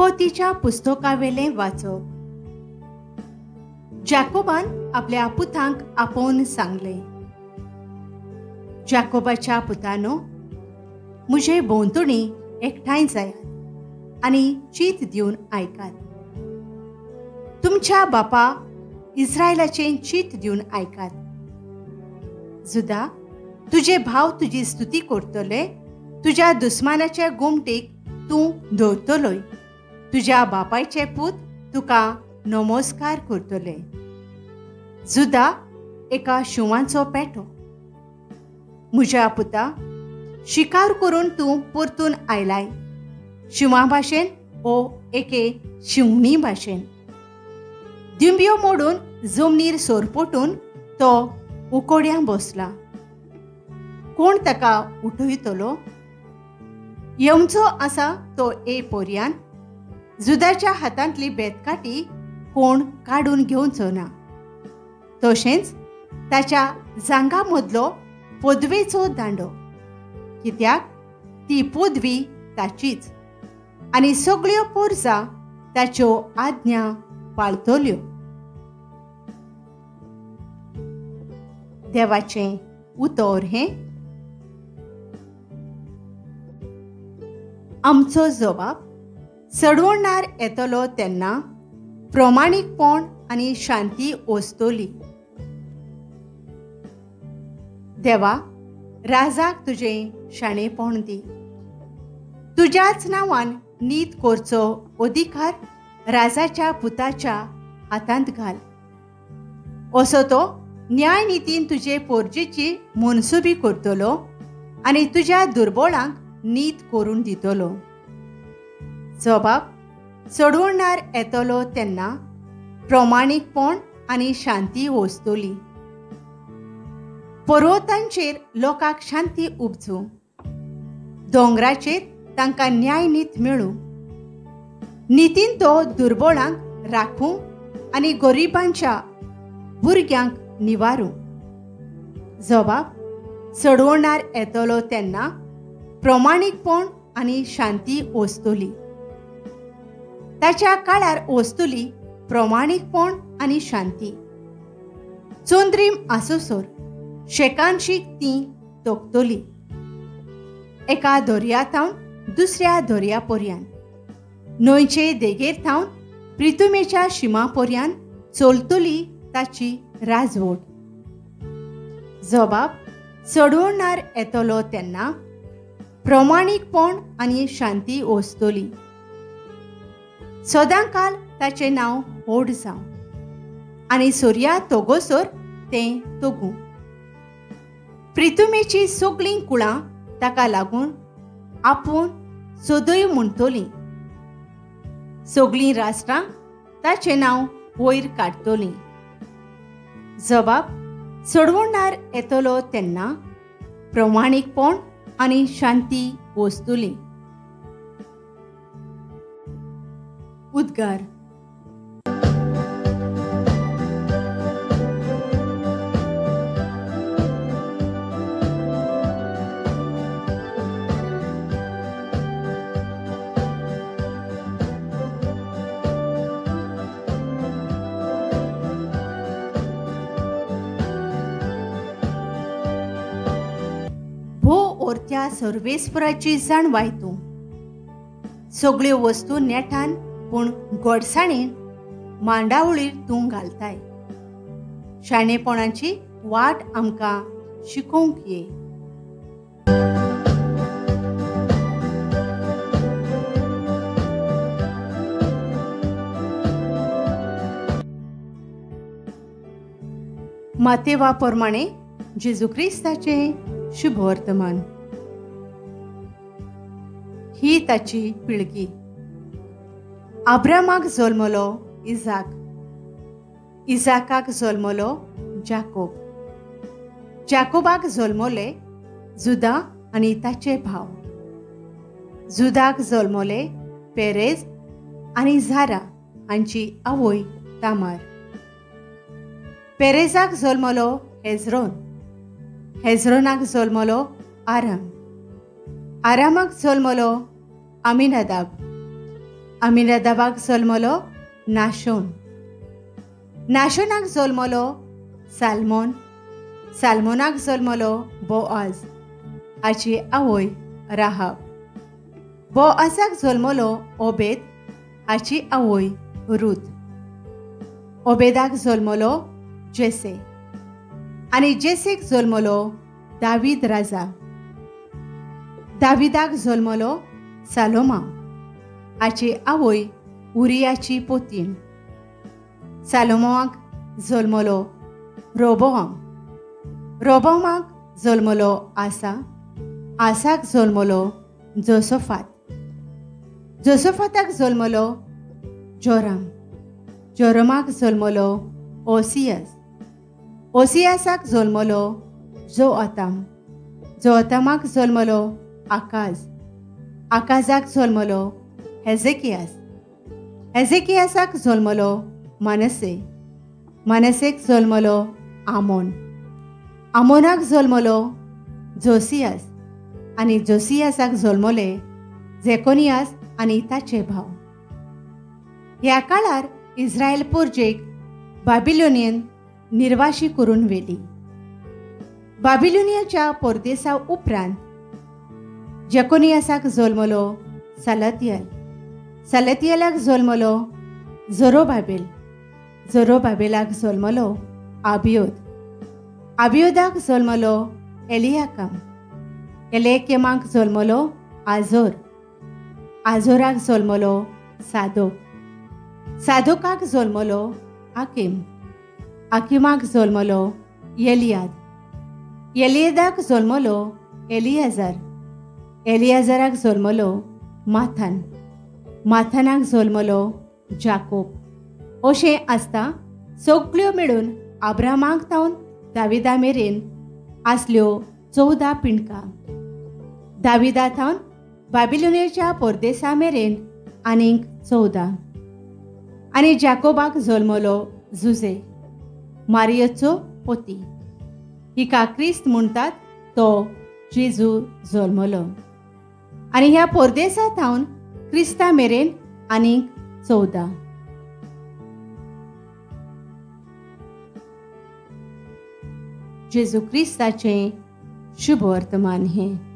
उत्पत्तीच्या पुस्तकावेले वाचप. जॅकोबान आपल्या पुतांक आपोवन सांगले, जॅकोबाच्या पुतानो, मुझे भोंवतणी एकठांय जायात आनी चीत दिवन आयकात. तुमच्या बापा इस्रायलाचें चीत दिवन आयकात. जुदा, तुझे भाव तुजी स्तुती करतले, तुझ्या दुस्मानाच्या गुमटीक तूं दवरतलोय. तुझ्या बापायचे पूत तुका नमस्कार करतले. जुदा एका शिवांचो पेटो. म्हज्या पुता, शिकार करून तूं परतून आयलाय, शिवां भाशेन ओ एके शिवणी भाशेन. दिंब्यो मोडून जमनीर सोरपटून तो उकोड्यां बसला. कोण ताका उठयतलो? येवचो आसा तो पर्यान. जुदाच्या हातांतली बेतकाटी कोण काडून घेवचो ना. तशेंच ताच्या जांगा मदलो पदवेचो दांडो, कित्याक ती पदवी ताचीच आनी सगळ्यो पोरसां ताच्यो आज्ञा पाळतल्यो. देवाचें उतर हें. आमचो जबाब सडवणार येतलो तेन्ना प्रमाणीकपण आनी शांती ओस्तोली. देवा, राजाक तुजें शाणेपण दी. तुज्याच नांवान नीत करचो अधिकार राजाच्या पुताच्या हातांत घाल. असो तो न्याय नितीन तुजे पोरजेची मनसुबी करतलो आनी तुज्या दुर्बळांक नीत करून दितलो. जबाब सडवणार येतलो तेन्ना प्रमाणीकपण आनी शांती ओस्तोली. पर्वतांचेर लोकांक शांती उपजू, दोंगराचेर तांकां न्याय नीत मेळूं. नितीन तो दुर्बळांक राखूं आनी गरिबांच्या भुरग्यांक निवारूं. जबाब सडवणार येतलो तेन्ना प्रमाणीकपण आनी शांती ओस्तोली. ताच्या काळार ओस्तुली प्रमाणीकपण आनी शांती. चोंद्रीम आसोसोर शेकांशीक ती तोखतली. एका दर्यातावन दुसऱ्या दर्यापर्यंत, न्हंयचे देगेर थावन प्रितुमेच्या शिमापर्यंत चलतली ताची राजवट. जबाब सडवणार येतलो तेन्ना प्रमाणीकपण आनी शांती ओस्तोली. सदांकाल ताचें नांव व्हड जावं आनी सुर्या तोगोसोर तें तोगूं. प्रितुमेची सगळीं कुळां ताका लागून आपूण सदय म्हणटलीं. सगळीं राष्ट्रां ताचें नांव वयर काडटलीं. जबाब सडवणार येतलो तेन्ना प्रमाणीकपण आनी शांती ओस्तुली. उद्गार. भो ओरत्या सर्वेस्पराची जाणवाय तूं. सगळ्यो वस्तू नेटान पूण गोडसाणेन मांडावळीर तूं घालताय. शाणेपणाची वाट आमकां शिकोवंक ये. मातेवा प्रमाणे जेजू क्रिस्ताचें शुभ वर्तमान. ही ताची पिळगी. अब्रामाक जल्मलो इजाक, इजाकाक जल्मलो जाकोब, जाकोबाक जल्मले जुदा आनी ताचे भाव. जुदाक जल्मले पेरेज आनी झारा हांची आवय तामार. पेरेजाक जल्मलो हेजरोन, हेजरोनाक जल्मलो आराम, आरामाक जल्मलो आमिनादाब, अमिनादाबाक जल्मलो नाशोन. नाशोनाक जल्मलो सालमोन. सालमोनाक जल्मलो बोआज, हाची आवय राहाब. बोआजाक जल्मलो ओबेद, हाची आवय रूथ. ओबेदाक जल्मलो जेसे. आनी जेसेक जल्मलो दावीद राजा. दाविदाक जल्मलो सालोमा, हाची आवय उरियाची पोतीण. सालोमाक जल्मलो रोबोआम. रोबोआमाक जल्मलो आसा. आसाक जल्मलो जोसोफात. जोसोफाताक जल्मलो जोराम. जोरामाक जल्मलो ओसियास. ओसियासाक जल्मलो जोआताम. जोआतामाक जल्मलो आकाज. आकाजाक जल्मलो हेजेकियास. हेजेकियासाक जल्मलो मनसे. मनसेक जल्मलो आमोन. आमोनाक जल्मलो जोसियास. आनी जोसियासाक जल्मले जेकोनियास आनी ताचे भाव. ह्या काळार इस्रायल पोरजेक बाबिलोनियन निर्वाशी करून व्हेली. बाबिलोनियाच्या परदेसा उपरांत जेकोनियासाक जल्मलो सलतियल. सलतियलाक जल्मलो झोरोबाबेल. झोरोबाबेलाक जल्मलो आबियोद. आबियोदाक जल्मलो एलियाकाम. एलियाकिमाक जल्मलो आजोर. आजोराक जल्मलो सादोक. सादोकाक जल्मलो आकिम. आकिमाक जल्मलो एलियाद. एलियादाक जल्मलो एलियाजार. एलियाजाराक जल्मलो माथान. माथानाक जल्मलो जाकोब. अशें आसता सगळ्यो मेळून अब्रामाक तावन दाविदा मेरेन आसल्यो 14 पिणकां. दाविदा थावन बाबिलोनियाच्या परदेसा मेरेन आनीक 14. आनी जाकोबाक जल्मलो जुजे, मारियेचो पोती. हिका क्रिस्त म्हणटात तो जेजू जल्मलो. आनी ह्या परदेसा थावन क्रिस्ता मेरेन आनीक 14. जेजू क्रिस्ताचें शुभ वर्तमान हें.